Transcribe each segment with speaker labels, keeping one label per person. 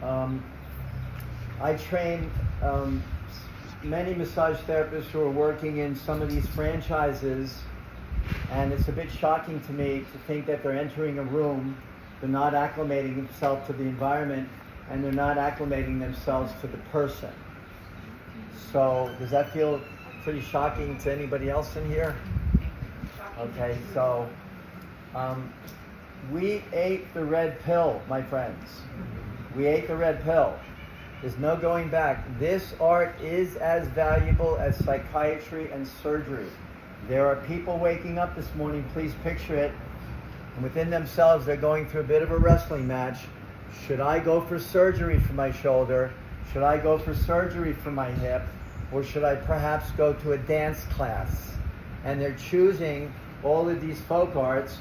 Speaker 1: Um, I train many massage therapists who are working in some of these franchises, and it's a bit shocking to me to think that they're entering a room, they're not acclimating themselves to the environment, and they're not acclimating themselves to the person. So does that feel pretty shocking to anybody else in here? Okay, so we ate the red pill, my friends. We ate the red pill. There's no going back. This art is as valuable as psychiatry and surgery. There are people waking up this morning, please picture it, and within themselves they're going through a bit of a wrestling match. Should I go for surgery for my shoulder? Should I go for surgery for my hip? Or should I perhaps go to a dance class? And they're choosing all of these folk arts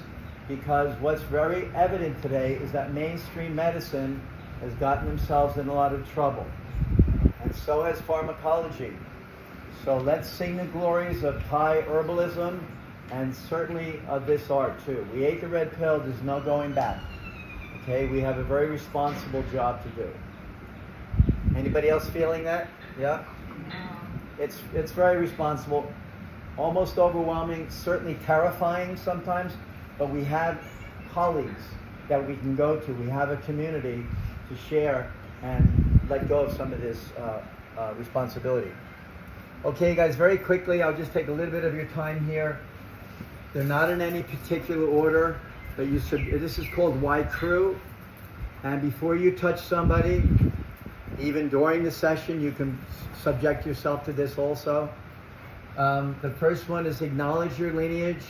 Speaker 1: because what's very evident today is that mainstream medicine has gotten themselves in a lot of trouble. And so has pharmacology. So let's sing the glories of Thai herbalism and certainly of this art too. We ate the red pill, there's no going back. Okay, we have a very responsible job to do. Anybody else feeling that? Yeah? It's very responsible, almost overwhelming, certainly terrifying sometimes, but we have colleagues that we can go to. We have a community to share and let go of some of this responsibility. Okay, guys, very quickly, I'll just take a little bit of your time here. They're not in any particular order, but this is called Y Crew. And before you touch somebody, even during the session, you can subject yourself to this also. The first one is acknowledge your lineage.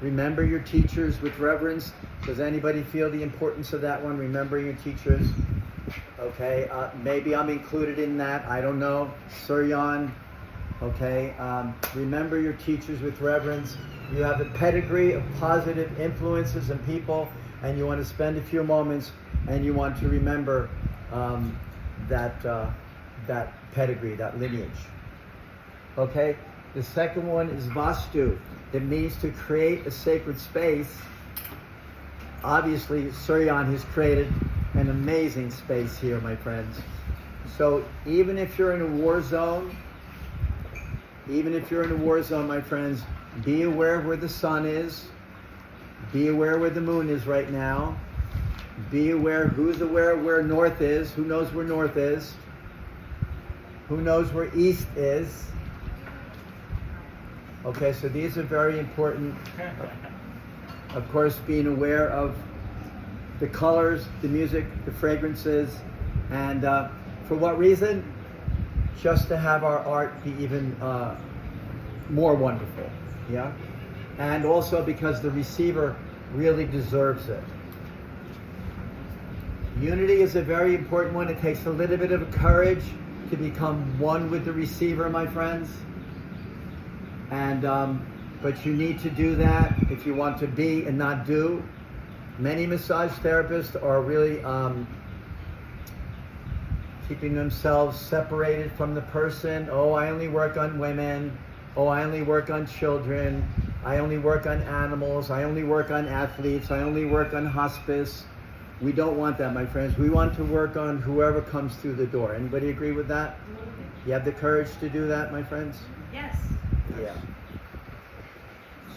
Speaker 1: Remember your teachers with reverence. Does anybody feel the importance of that one, remembering your teachers? Okay, maybe I'm included in that, I don't know. Suryan, okay. Remember your teachers with reverence. You have a pedigree of positive influences and people, and you want to spend a few moments and you want to remember that pedigree, that lineage. Okay, the second one is Vastu. It means to create a sacred space. Obviously, Suryan has created an amazing space here, my friends. So even if you're in a war zone, my friends, be aware of where the sun is. Be aware where the moon is right now. Be aware, who's aware of where north is? Who knows where north is? Who knows where east is? Okay, so these are very important. Of course, being aware of the colors, the music, the fragrances, and for what reason? Just to have our art be even more wonderful, yeah? And also because the receiver really deserves it. Unity is a very important one. It takes a little bit of courage to become one with the receiver, my friends. And but you need to do that if you want to be and not do. Many massage therapists are really keeping themselves separated from the person. Oh, I only work on women. Oh, I only work on children. I only work on animals. I only work on athletes. I only work on hospice. We don't want that, my friends. We want to work on whoever comes through the door. Anybody agree with that? You have the courage to do that, my friends?
Speaker 2: Yes.
Speaker 1: Yeah.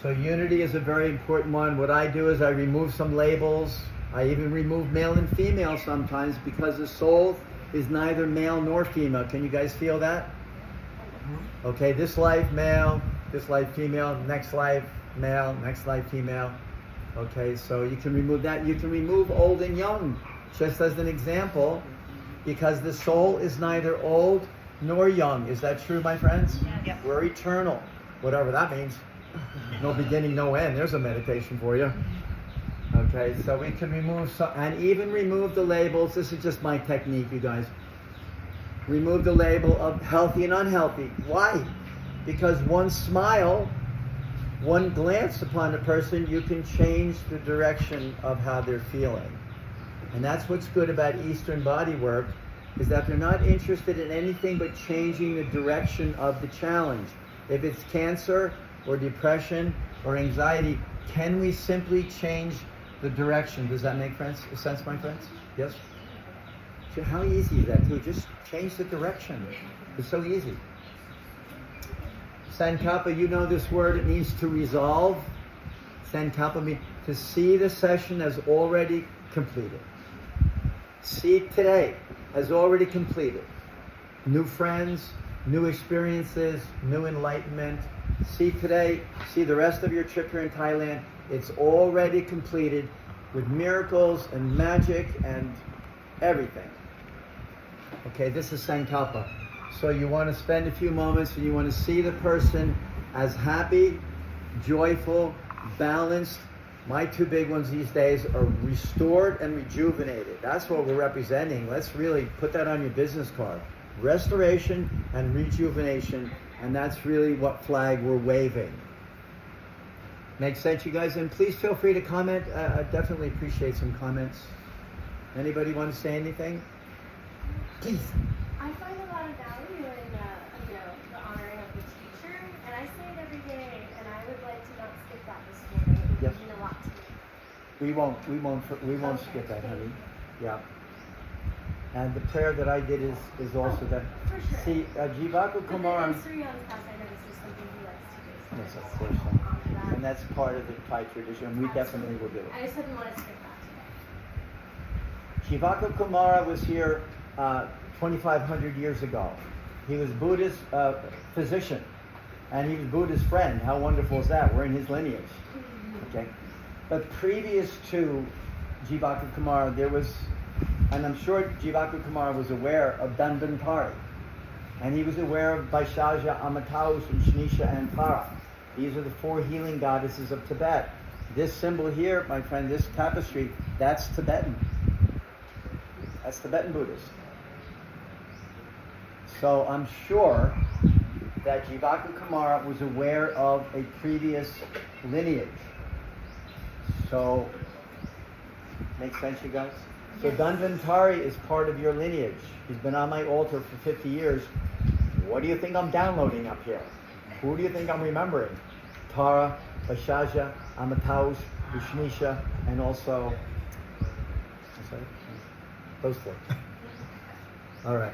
Speaker 1: So unity is a very important one. What I do is I remove some labels. I even remove male and female sometimes because the soul is neither male nor female. Can you guys feel that? Okay, this life male, this life female, next life male, next life female. Okay, so you can remove that. You can remove old and young, just as an example, because the soul is neither old nor young. Is that true, my friends?
Speaker 2: Yes.
Speaker 1: We're eternal, whatever that means. No beginning, no end. There's a meditation for you. Okay, so we can remove some, and even remove the labels. This is just my technique, you guys. Remove the label of healthy and unhealthy. Why? Because one smile, one glance upon a person, you can change the direction of how they're feeling. And that's what's good about Eastern body work, is that they're not interested in anything but changing the direction of the challenge. If it's cancer or depression or anxiety, can we simply change the direction? Does that make sense, my friends? Yes? How easy is that, too? Just change the direction. It's so easy. Sankalpa, you know this word, it means to resolve. Sankalpa means to see the session as already completed. See today as already completed. New friends, new experiences, new enlightenment. See today, see the rest of your trip here in Thailand. It's already completed with miracles and magic and everything. Okay, this is Sankalpa. So you want to spend a few moments and you want to see the person as happy, joyful, balanced. My two big ones these days are restored and rejuvenated. That's what we're representing. Let's really put that on your business card. Restoration and rejuvenation, and that's really what flag we're waving. Make sense, you guys? And please feel free to comment. I definitely appreciate some comments. Anybody want to say anything? Please.
Speaker 2: I find a lot of value in the honoring of the teacher, and I say it every day, and I would like to not skip that this morning. It
Speaker 1: Yes.
Speaker 2: would mean a lot to me.
Speaker 1: We won't skip that, honey. Yeah. And the prayer that I did is also that.
Speaker 2: For sure.
Speaker 1: See, Jivaku Kumar.
Speaker 2: But the history on the past, I know this is something he likes to do. So
Speaker 1: Yes,
Speaker 2: I
Speaker 1: of
Speaker 2: just
Speaker 1: course.
Speaker 2: want to honor that.
Speaker 1: And that's part of the Thai tradition, and we definitely will do it.
Speaker 2: I just didn't want to skip that today.
Speaker 1: Jivaku Kumara was here 2,500 years ago. He was Buddha's physician, and he was Buddha's friend. How wonderful is that? We're in his lineage. Okay. But previous to Jivaku Kumara, there was, and I'm sure Jivaku Kumara was aware of Dhanvantari, and he was aware of Vaishnaja, Amataus, and Shnisha, and Tara. These are the four healing goddesses of Tibet. This symbol here, my friend, this tapestry, that's Tibetan. That's Tibetan Buddhist. So I'm sure that Jivaku Kumara was aware of a previous lineage. So, makes sense, you guys? So
Speaker 2: Yes.
Speaker 1: Dhanvantari is part of your lineage. He's been on my altar for 50 years. What do you think I'm downloading up here? Who do you think I'm remembering? Tara, Vaishnaja, Amataus, Vishnisha, and also, those four. All right.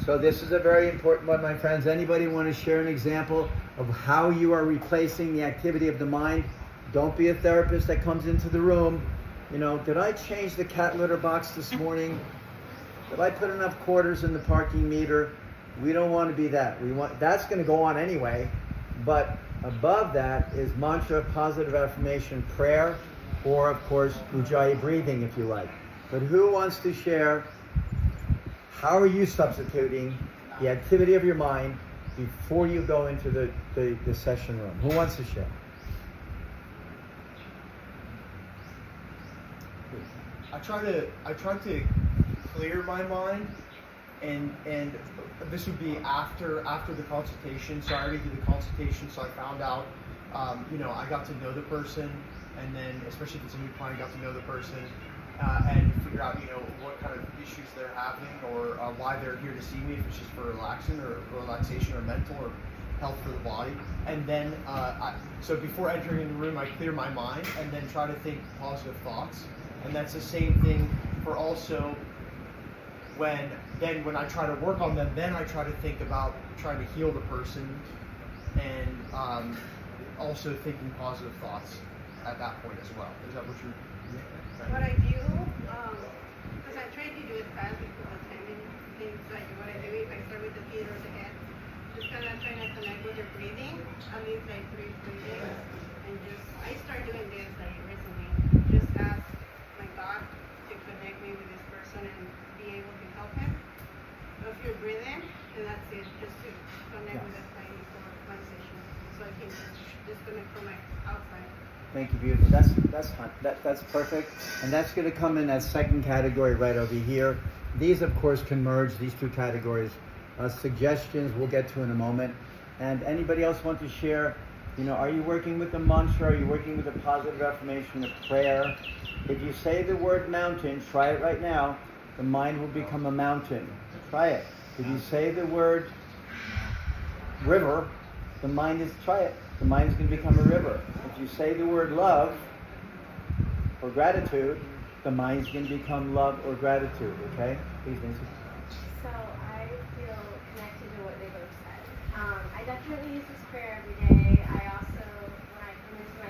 Speaker 1: So this is a very important one, my friends. Anybody want to share an example of how you are replacing the activity of the mind? Don't be a therapist that comes into the room. You know, did I change the cat litter box this morning? Did I put enough quarters in the parking meter? We don't want to be that. We want that's going to go on anyway. But above that is mantra, positive affirmation, prayer, or of course Ujjayi breathing, if you like. But who wants to share? How are you substituting the activity of your mind before you go into the session room? Who wants to share?
Speaker 3: I try to clear my mind, and this would be after the consultation. So I already did the consultation, so I found out, I got to know the person, and then especially if it's a new client, I got to know the person, and figure out what kind of issues they're having, or why they're here to see me, if it's just for relaxation or mental or health for the body. And then so before entering the room, I clear my mind and then try to think positive thoughts. And that's the same thing for also when I try to work on them, then I try to think about trying to heal the person, and also thinking positive thoughts at that point as well. Is that what you're saying?
Speaker 4: What I do, because I try to do it fast because of timing things, like what I do is I start with the feet or the head, just kind of trying to connect with your breathing, at least like 3 breathing, and I start doing this like recently, just ask my God to connect me with this person and be able to help him. So if you're breathing, and that's it, just to connect with the timing for one session, so I can disconnect from my outside.
Speaker 1: Thank you, beautiful. That's fine. That's perfect. And that's going to come in that second category right over here. These, of course, can merge these two categories. Suggestions we'll get to in a moment. And anybody else want to share? Are you working with a mantra? Are you working with a positive affirmation, a prayer? If you say the word mountain, try it right now. The mind will become a mountain. Try it. If you say the word river, try it. The mind is going to become a river. If you say the word love or gratitude, the mind's going to become love or gratitude, okay? Please, Nancy.
Speaker 2: So I feel connected to what they both said. I definitely use this prayer every day. I also, when I come into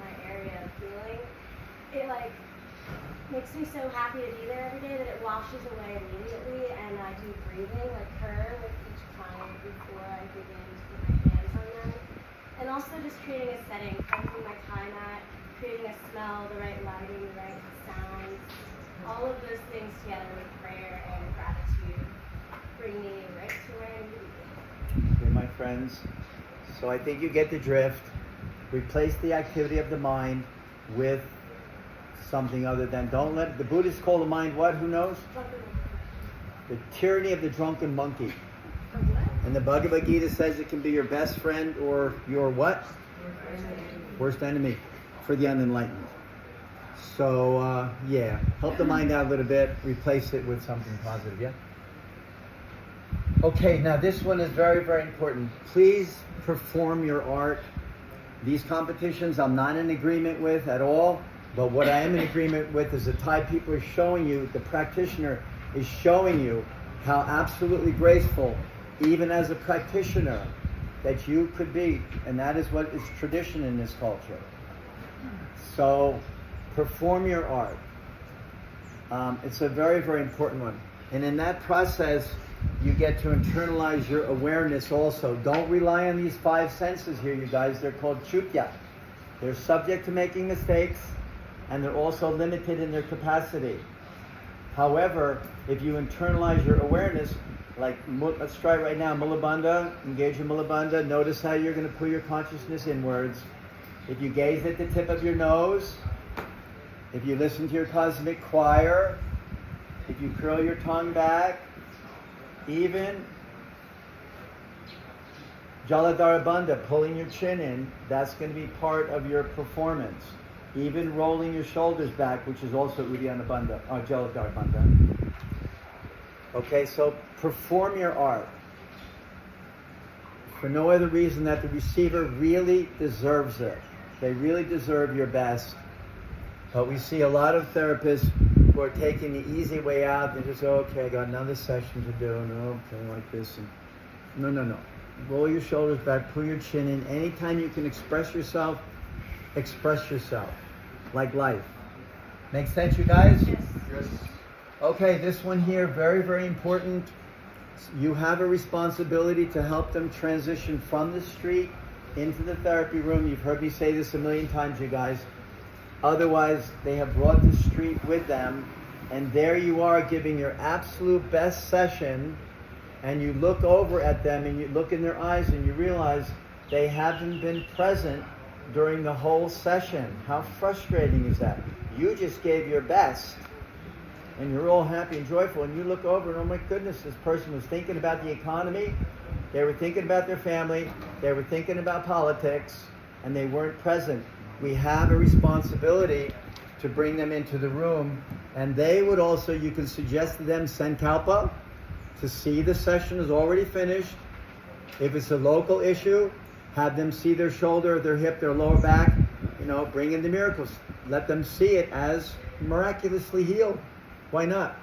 Speaker 2: my area of healing, it like makes me so happy to be there every day that it washes away immediately. And I do breathing like her with each client before I begin to put my hands on them. And also just creating a setting, cleansing my Thai mat, creating a smell, the right lighting, the right sounds. All of those things together with prayer and gratitude bring me right to where I need to be.
Speaker 1: Okay, my friends. So I think you get the drift. Replace the activity of the mind with something other than, don't let, the Buddhists call the mind what? Who knows? The tyranny of the drunken monkey. And the Bhagavad Gita says it can be your best friend or your what? Worst enemy for the unenlightened. So, yeah, help the mind out a little bit, replace it with something positive, yeah? Okay, now this one is very, very important. Please perform your art. These competitions I'm not in agreement with at all, but what I am in agreement with is the Thai people are showing you, the practitioner is showing you how absolutely graceful, even as a practitioner, that you could be, and that is what is tradition in this culture. So, perform your art. It's a very, very important one. And in that process, you get to internalize your awareness also. Don't rely on these five senses here, you guys. They're called chukya. They're subject to making mistakes, and they're also limited in their capacity. However, if you internalize your awareness, like let's try right now, Mula Bandha, engage in Mula Bandha. Notice how you're going to pull your consciousness inwards. If you gaze at the tip of your nose, if you listen to your cosmic choir, if you curl your tongue back, even Jaladhara Bandha, pulling your chin in, that's going to be part of your performance. Even rolling your shoulders back, which is also Uddiyana Bandha, or Jaladhara Bandha. Okay, so perform your art. For no other reason that the receiver really deserves it. They really deserve your best. But we see a lot of therapists who are taking the easy way out. They just say, okay, I got another session to do, and okay, like this. And no. Roll your shoulders back, pull your chin in. Anytime you can express yourself like life. Make sense, you guys?
Speaker 3: Yes.
Speaker 1: Okay, this one here, very, very important. You have a responsibility to help them transition from the street into the therapy room. You've heard me say this a million times, you guys. Otherwise, they have brought the street with them, and there you are giving your absolute best session, and you look over at them and you look in their eyes and you realize they haven't been present during the whole session. How frustrating is that? You just gave your best, and you're all happy and joyful, and you look over and, oh my goodness, this person was thinking about the economy, they were thinking about their family, they were thinking about politics, and they weren't present. We have a responsibility to bring them into the room, and they would also, you can suggest to them Sankalpa, to see the session is already finished. If it's a local issue, have them see their shoulder, their hip, their lower back, bring in the miracles. Let them see it as miraculously healed. Why not?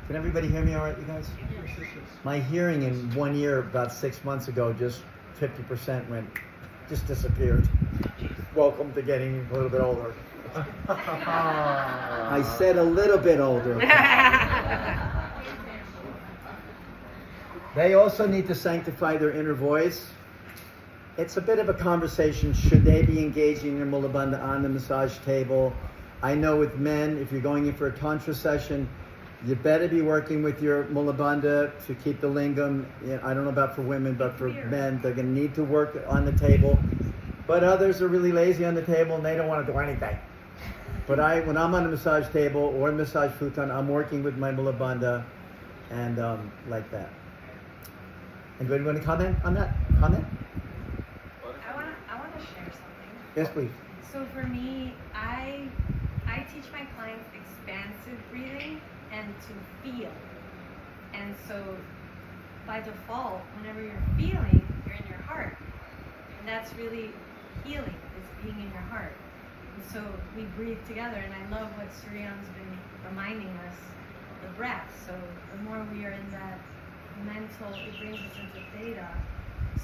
Speaker 1: Can everybody hear me all right, you guys?
Speaker 3: Yes.
Speaker 1: My hearing in 1 year, about 6 months ago, just 50% just disappeared. Welcome to getting a little bit older. I said a little bit older. They also need to sanctify their inner voice. It's a bit of a conversation. Should they be engaging their Mula Bandha on the massage table? I know with men, if you're going in for a Tantra session, you better be working with your Mula Bandha to keep the lingam. I don't know about for women, but for men, they're going to need to work on the table. But others are really lazy on the table and they don't want to do anything. But when I'm on the massage table or massage futon, I'm working with my Mula Bandha and like that. Anybody want to comment on that? Comment?
Speaker 5: I want to share something.
Speaker 1: Yes, please.
Speaker 5: So for me, I teach my clients expansive breathing and to feel. And so by default, whenever you're feeling, you're in your heart. And that's really healing, is being in your heart. And so we breathe together, and I love what Suryan's been reminding us, the breath. So the more we are in that mental, it brings us into theta.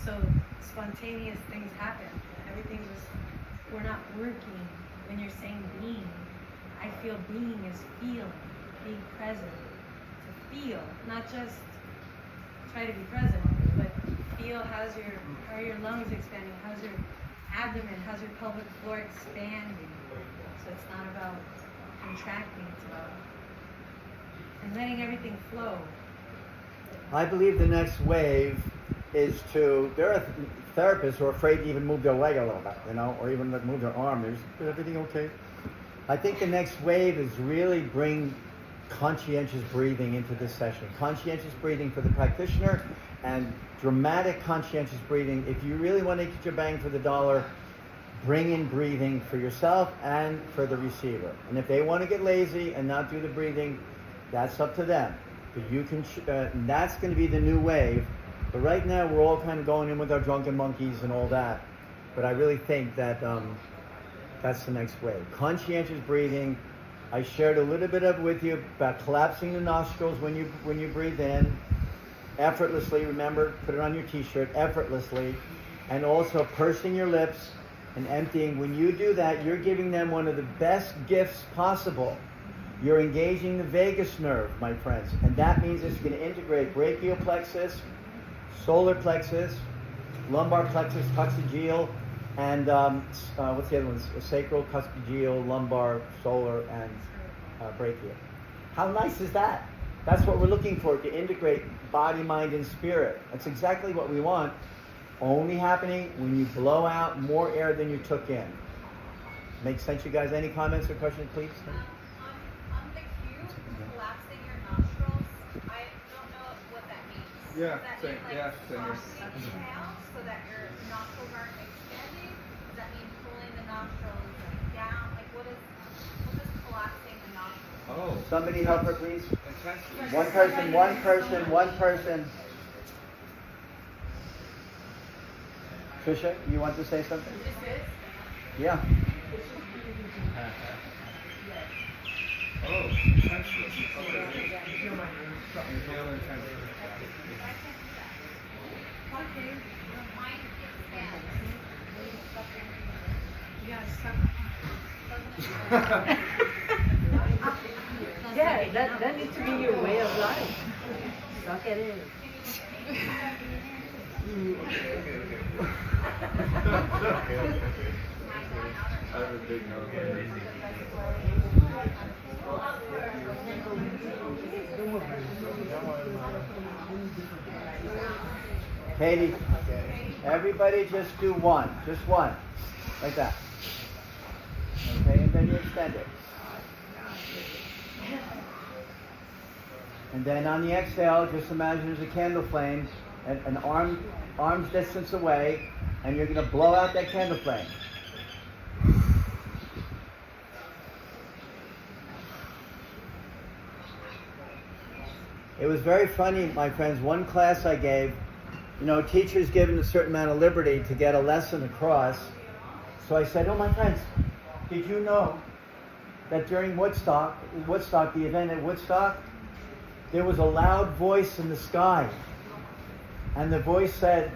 Speaker 5: So spontaneous things happen. Everything just, we're not working when you're saying being. I feel being is feeling, being present. To feel, not just try to be present, but feel how are your lungs expanding, how's your abdomen, how's your pelvic floor expanding. So it's not about contracting, it's about and letting everything flow.
Speaker 1: I believe the next wave is there are therapists who are afraid to even move their leg a little bit, or even move their arm. Is everything okay? I think the next wave is really bring conscientious breathing into this session. Conscientious breathing for the practitioner and dramatic conscientious breathing. If you really want to get your bang for the dollar, bring in breathing for yourself and for the receiver. And if they want to get lazy and not do the breathing, that's up to them. But you can, and that's going to be the new wave. But right now we're all kind of going in with our drunken monkeys and all that. But I really think that that's the next wave. Conscientious breathing. I shared a little bit of it with you about collapsing the nostrils when you breathe in, effortlessly. Remember, put it on your t-shirt, effortlessly, and also pursing your lips and emptying. When you do that, you're giving them one of the best gifts possible. You're engaging the vagus nerve, my friends, and that means it's going to integrate brachial plexus, solar plexus, lumbar plexus, coccygeal, and what's the other one? Sacral, coccygeal, lumbar, solar, and brachial. How nice is that? That's what we're looking for, to integrate body, mind, and spirit. That's exactly what we want. Only happening when you blow out more air than you took in. Make sense, you guys? Any comments or questions, please?
Speaker 6: On the cue, collapsing your nostrils, I don't know what that means.
Speaker 3: Yeah,
Speaker 6: Does that
Speaker 3: same.
Speaker 6: mean
Speaker 3: Yeah, same.
Speaker 6: crossing inhale so that your nostrils aren't expanding? Does that mean pulling the nostrils down? Like what is collapsing the nostrils?
Speaker 3: Oh,
Speaker 1: Somebody help her, please.
Speaker 3: intensely.
Speaker 1: One person. Trisha, you want to say something? Yeah.
Speaker 3: Oh, intensely. Okay. Inhale intensely.
Speaker 5: Okay.
Speaker 6: Your mind expands.
Speaker 7: Yeah, that needs to be your way of life. Suck it in.
Speaker 3: I have a big nose.
Speaker 1: Katie, everybody just do one. Just one. Like that. Okay, and then you extend it. And then on the exhale, just imagine there's a candle flame an arm's distance away, and you're going to blow out that candle flame. It was very funny, my friends. One class I gave, teachers given a certain amount of liberty to get a lesson across. So I said, oh, my friends, did you know that during Woodstock, the event at Woodstock, there was a loud voice in the sky. And the voice said,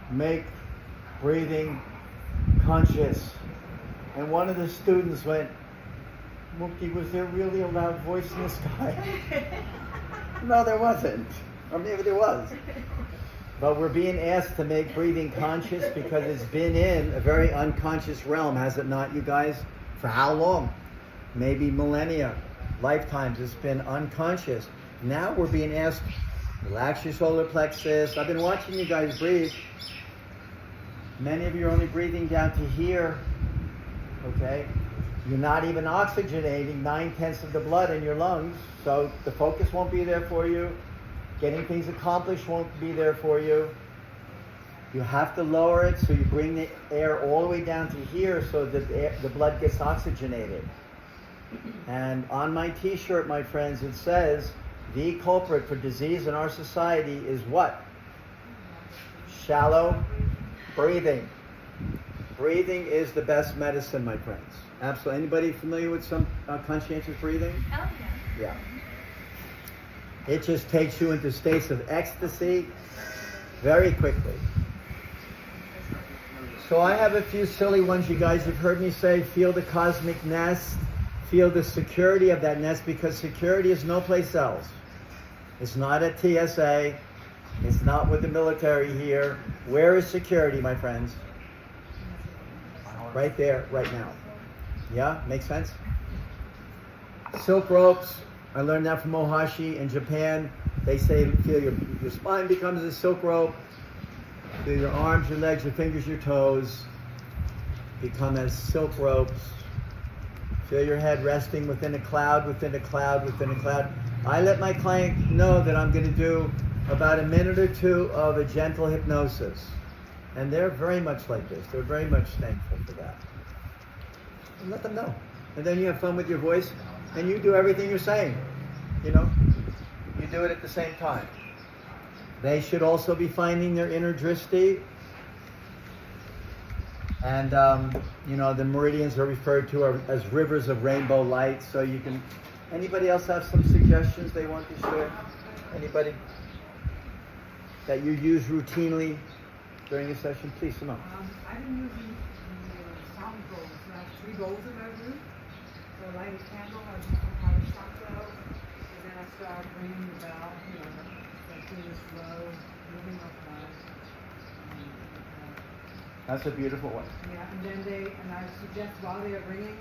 Speaker 1: make breathing conscious. And one of the students went, Mukti, was there really a loud voice in the sky? No, there wasn't. Or maybe there was. But we're being asked to make breathing conscious because it's been in a very unconscious realm, has it not, you guys? For how long? Maybe millennia, lifetimes. It's been unconscious. Now we're being asked, relax your solar plexus. I've been watching you guys breathe. Many of you are only breathing down to here. Okay? You're not even oxygenating 9/10 of the blood in your lungs. So the focus won't be there for you. Getting things accomplished won't be there for you. You have to lower it so you bring the air all the way down to here so that the blood gets oxygenated. And on my t-shirt, my friends, it says, the culprit for disease in our society is what? Shallow breathing. Breathing is the best medicine, my friends. Absolutely. Anybody familiar with some conscientious breathing?
Speaker 6: Oh, yeah.
Speaker 1: Yeah. It just takes you into states of ecstasy very quickly. So I have a few silly ones. You guys have heard me say, feel the cosmic nest, feel the security of that nest, because security is no place else. It's not at TSA. It's not with the military here. Where is security, my friends? Right there, right now. Yeah, makes sense? Silk ropes. I learned that from Ohashi in Japan. They say feel your spine becomes a silk rope. Feel your arms, your legs, your fingers, your toes become as silk ropes. Feel your head resting within a cloud, within a cloud, within a cloud. I let my client know that I'm going to do about a minute or two of a gentle hypnosis. And they're very much like this. They're very much thankful for that. And let them know. And then you have fun with your voice, and you do everything you're saying. You know? You do it at the same time. They should also be finding their inner drishti. And, you know, the meridians are referred to as rivers of rainbow light. So you can... Anybody else have some suggestions they want to share? Anybody that you use routinely during a session? Please, Simone.
Speaker 8: I've been using the sound bowls. I have 3 bowls in my room. So I light a candle, I do some kind of chakra, and then I start ringing the bell, you know, so feel this flow, moving my blood.
Speaker 1: That's a beautiful one.
Speaker 8: Yeah, and then I suggest while they are ringing,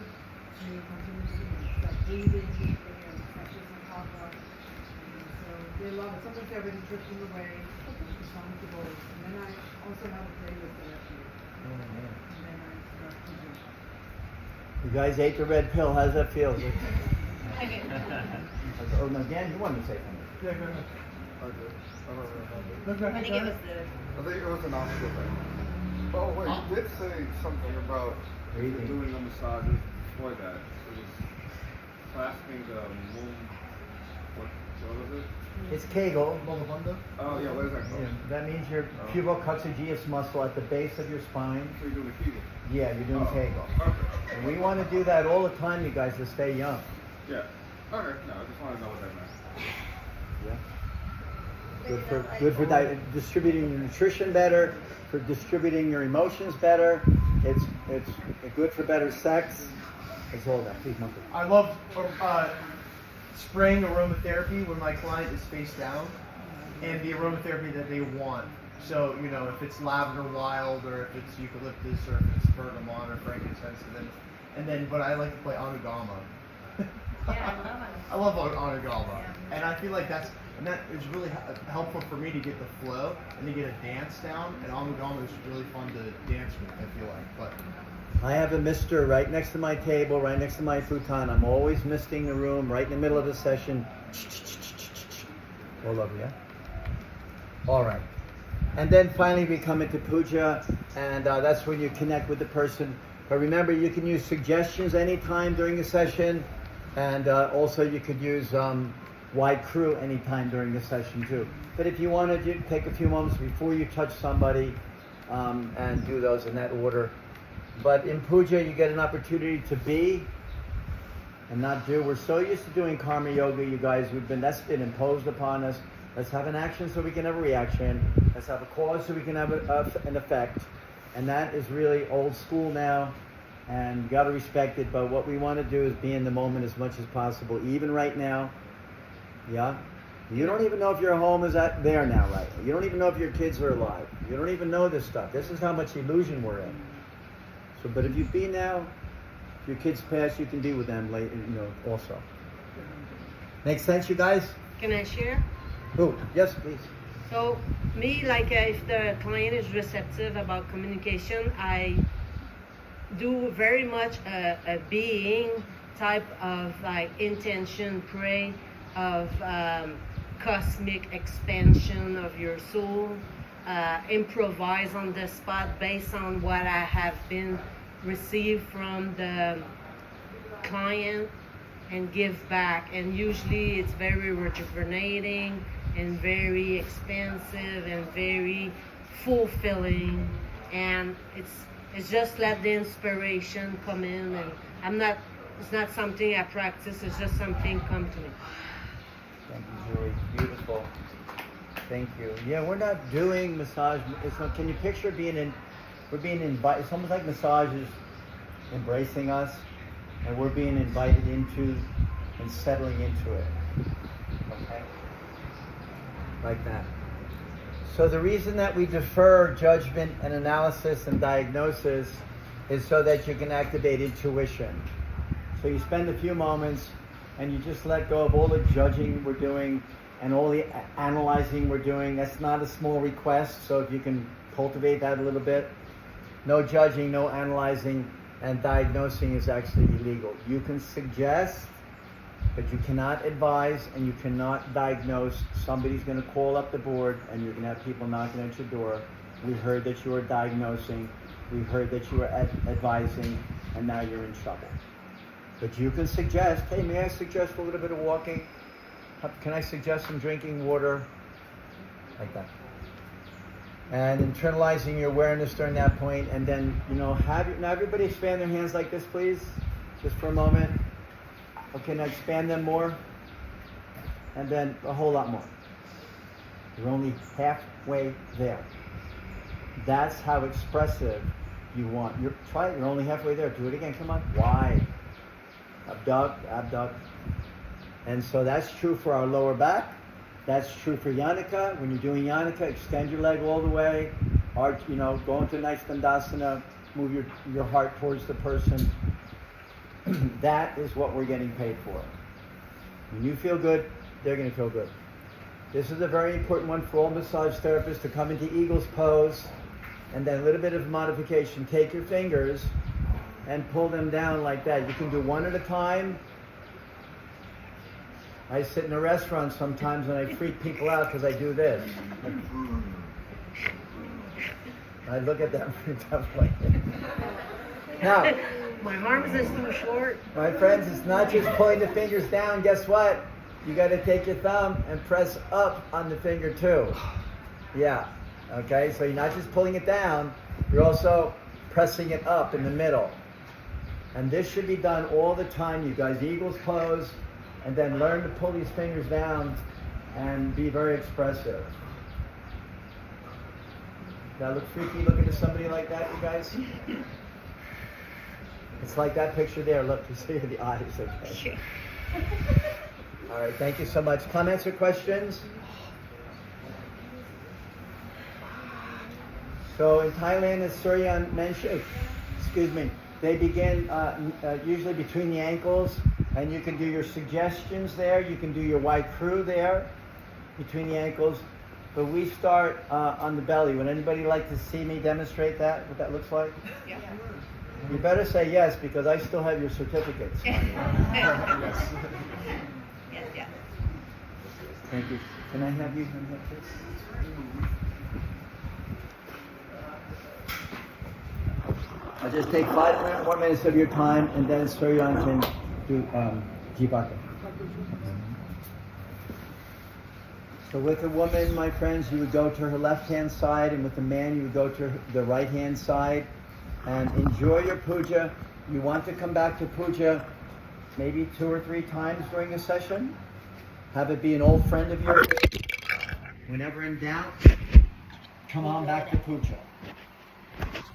Speaker 8: they continue to start breathing deeply and practice on top of. So they love it. Sometimes they're already drifting away with the sound of the bowls. And then I also have a playlist that I play. And then I start puja.
Speaker 1: You guys ate the red pill. How does that feel?
Speaker 6: I do.
Speaker 1: Oh, no, Dan, you wanted to say something.
Speaker 3: Yeah, go ahead.
Speaker 6: I think it was the.
Speaker 9: I think it was an nostril thing. Oh wait, you did say something about
Speaker 1: Breathing.
Speaker 9: doing the massages before that. It was clasping the moon. What was it?
Speaker 1: It's Kegel.
Speaker 9: Oh yeah, what is that called?
Speaker 1: Yeah, that means your pubococcygeius muscle at the base of your spine.
Speaker 9: So you're doing the Kegel.
Speaker 1: Yeah, you're doing Kegel.
Speaker 9: Okay.
Speaker 1: And we want to do that all the time, you guys, to stay young.
Speaker 9: Yeah. Okay. No, I just wanted to know what that meant.
Speaker 1: Yeah. Good for distributing your nutrition better, for distributing your emotions better. It's good for better sex. It's all that. Please, Monkey.
Speaker 3: I love spraying aromatherapy when my client is face down, and the aromatherapy that they want. So, you know, if it's lavender wild, or if it's eucalyptus, or if it's bergamot or frankincense, but I like to play Anugama.
Speaker 6: Yeah,
Speaker 3: I love Anugama, and I feel like that is really helpful for me to get the flow and to get a dance down. And Anugama is really fun to dance with, I feel like. But
Speaker 1: I have a mister right next to my table, right next to my futon. I'm always misting the room right in the middle of the session. All over, yeah? All right. And then finally we come into puja, and that's when you connect with the person. But remember, you can use suggestions anytime during the session, and also you could use wide crew anytime during the session too. But if you wanted to take a few moments before you touch somebody and do those in that order. But in puja, you get an opportunity to be and not do. We're so used to doing karma yoga, you guys. That's been imposed upon us. Let's have an action so we can have a reaction. Let's have a cause so we can have an effect. And that is really old school now, and you got to respect it. But what we want to do is be in the moment as much as possible, even right now. Yeah? You don't even know if your home is there now, right? You don't even know if your kids are alive. You don't even know this stuff. This is how much illusion we're in. So, but if you be now, if your kids pass, you can be with them later, you know, also. Make sense, you guys?
Speaker 7: Can I share?
Speaker 1: Oh, yes, please.
Speaker 7: So, me, like, if the client is receptive about communication, I do very much a being type of, like, intention, pray of cosmic expansion of your soul, improvise on the spot based on what I have been received from the client and give back. And usually it's very rejuvenating and very expansive and very fulfilling, and it's It's just let the inspiration come in, and it's not something I practice, it's just something come to me.
Speaker 1: Thank you, Julie. Beautiful. Thank you. Yeah, we're not doing massage. Can you picture we're being invited, it's almost like massage is embracing us, and we're being invited into and settling into it. Okay? Like that. So the reason that we defer judgment and analysis and diagnosis is so that you can activate intuition. So you spend a few moments and you just let go of all the judging we're doing and all the analyzing we're doing. That's not a small request, so if you can cultivate that a little bit. No judging, no analyzing, and diagnosing is actually illegal. You can suggest, but you cannot advise and you cannot diagnose. Somebody's going to call up the board and you're going to have people knocking at your door. We heard that you were diagnosing. We heard that you were advising, and now you're in trouble. But you can suggest, hey, may I suggest a little bit of walking? Can I suggest some drinking water? Like that. And internalizing your awareness during that point, and then, now everybody expand their hands like this, please, just for a moment. Okay, now expand them more, and then a whole lot more. You're only halfway there. That's how expressive you want. Try it, you're only halfway there. Do it again, come on. Wide. Abduct, abduct. And so that's true for our lower back. That's true for Yanaka. When you're doing Yanaka, extend your leg all the way. Arch, go into nice Dandasana. Move your heart towards the person. That is what we're getting paid for. When you feel good, they're going to feel good. This is a very important one for all massage therapists to come into Eagle's pose, and then a little bit of modification. Take your fingers and pull them down like that. You can do one at a time. I sit in a restaurant sometimes and I freak people out because I do this. I look at them tough Now,
Speaker 7: My arms is too short.
Speaker 1: my friends, it's not just pulling the fingers down. Guess what? You got to take your thumb and press up on the finger too. Yeah. Okay, so you're not just pulling it down, you're also pressing it up in the middle. And this should be done all the time, you guys. Eagle's pose, and then learn to pull these fingers down and be very expressive. That look freaky looking at somebody like that, you guys? It's like that picture there. Look, you see the eyes. Okay. All right, thank you so much. Comments or questions? So in Thailand, as Suryan mentioned, they begin usually between the ankles, and you can do your suggestions there. You can do your white crew there, between the ankles. But we start on the belly. Would anybody like to see me demonstrate that, what that looks like?
Speaker 4: Yeah.
Speaker 1: You better say yes, because I still have your certificates.
Speaker 4: Yes, yes.
Speaker 1: Thank you. Can I have you? I'll just take 5 more minutes of your time, and then Suryan can do Jivaka. So with a woman, my friends, you would go to her left-hand side, and with a man, you would go to the right-hand side. And enjoy your puja. You want to come back to puja maybe 2 or 3 times during a session. Have it be an old friend of yours. Whenever in doubt, come on back to puja.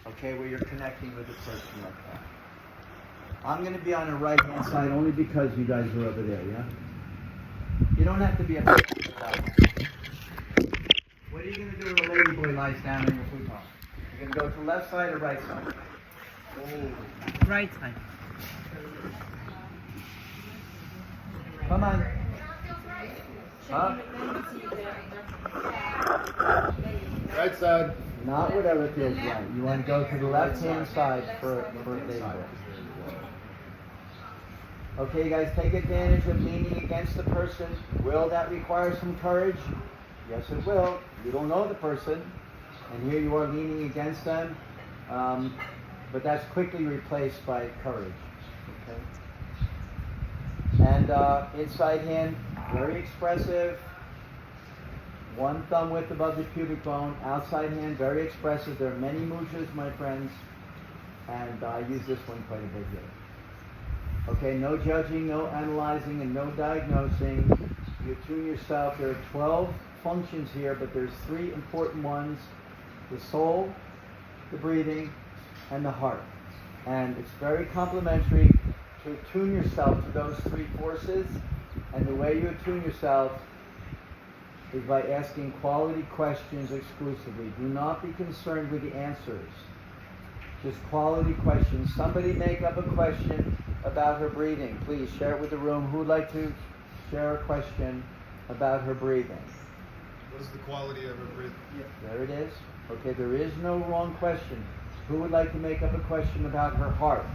Speaker 1: Okay, where you're connecting with a person like that. I'm going to be on the right-hand side only because you guys are over there, yeah? You don't have to be upset with that. What are you going to do when a lady boy lies down on your futon? You're going to go to the left side or right side?
Speaker 7: Right side.
Speaker 1: Come on. Huh?
Speaker 3: Right side.
Speaker 1: Not whatever feels right. You want to go to the left-hand side for a lady boy. Okay, you guys, take advantage of leaning against the person. Will that require some courage? Yes, it will. You don't know the person, and here you are leaning against them. But that's quickly replaced by courage. Okay. And inside hand, very expressive. 1 thumb width above the pubic bone. Outside hand, very expressive. There are many mudras, my friends. and I use this one quite a bit here. Okay, no judging, no analyzing, and no diagnosing. You tune yourself. There are 12 functions here, but there's 3 important ones: the soul, the breathing, and the heart. And it's very complementary to attune yourself to those 3 forces. And the way you attune yourself is by asking quality questions exclusively. Do not be concerned with the answers. Just quality questions. Somebody make up a question about her breathing. Please share it with the room. Who would like to share a question about her breathing?
Speaker 10: What is the quality of her breathing?
Speaker 1: There it is. Okay, there is no wrong question. Who would like to make up a question about her heart?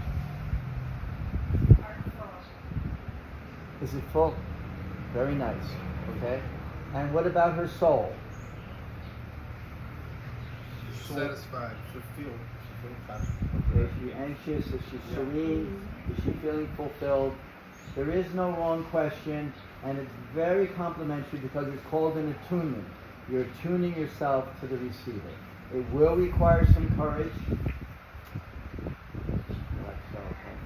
Speaker 1: Is it full? Very nice. Okay. And what about her soul?
Speaker 10: She's satisfied.
Speaker 1: Okay, is she anxious? Is she serene? Is she feeling fulfilled? There is no wrong question, and it's very complimentary because it's called an attunement. You're attuning yourself to the receiver. It will require some courage. Like so, okay.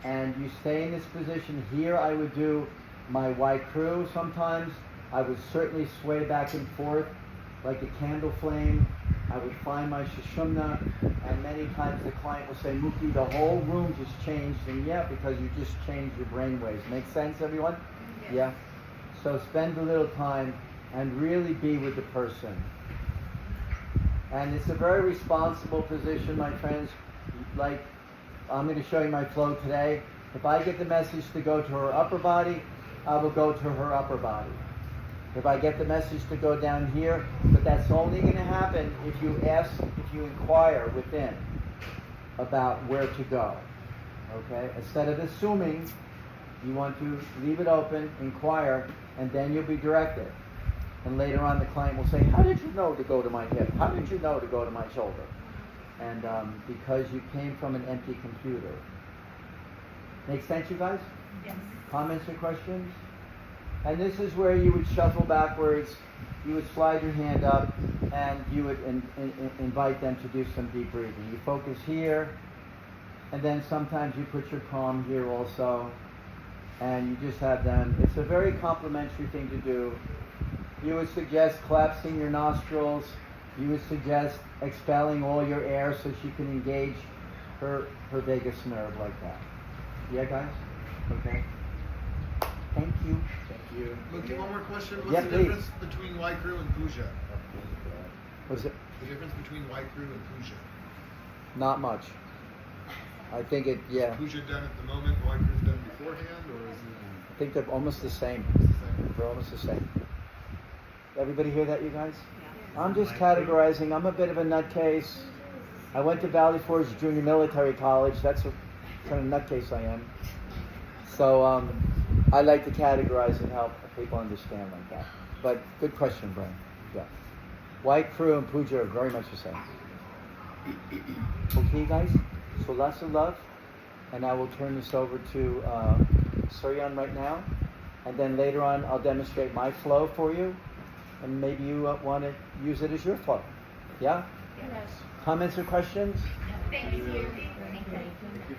Speaker 1: And you stay in this position. Here I would do my white crew sometimes. I would certainly sway back and forth like a candle flame. I would find my Sushumna, and many times the client will say, Mukti, the whole room just changed. And yeah, because you just changed your brain waves. Make sense, everyone?
Speaker 6: Yes.
Speaker 1: Yeah? So spend a little time and really be with the person. And it's a very responsible position, my friends. Like, I'm going to show you my flow today. If I get the message to go to her upper body, I will go to her upper body. If I get the message to go down here, but that's only going to happen if you inquire within about where to go. Okay? Instead of assuming, you want to leave it open, inquire, and then you'll be directed. And later on the client will say, how did you know to go to my hip? How did you know to go to my shoulder? And because you came from an empty computer. Make sense, you guys?
Speaker 5: Yes.
Speaker 1: Comments or questions? And this is where you would shuffle backwards, you would slide your hand up, and you would invite them to do some deep breathing. You focus here, and then sometimes you put your palm here also, and you just have them. It's a very complimentary thing to do. You would suggest collapsing your nostrils. You would suggest expelling all your air so she can engage her vagus nerve like that. Yeah, guys? Okay. Thank you. Thank you.
Speaker 10: Mukti, one more question. What's
Speaker 1: Yeah,
Speaker 10: the
Speaker 1: please.
Speaker 10: difference between white crew and puja?
Speaker 1: Was it?
Speaker 10: The difference between white crew and puja?
Speaker 1: Not much. I think it, yeah.
Speaker 10: Puja done at the moment, white crew's done beforehand, or is it
Speaker 1: I think they're almost the same.
Speaker 10: the same?
Speaker 1: They're almost the same. Everybody hear that, you guys? I'm just categorizing. I'm a bit of a nutcase. I went to Valley Forge Junior Military College. That's what kind of nutcase I am. So I like to categorize and help people understand like that. But good question, Brian. Yeah. White crew and puja are very much the same. Okay, guys? So lots of love. And I will turn this over to Suryan right now. And then later on, I'll demonstrate my flow for you. And maybe you want to use it as your flow. Yeah?
Speaker 6: Yes.
Speaker 1: Comments or questions?
Speaker 6: Thank you. Thank you.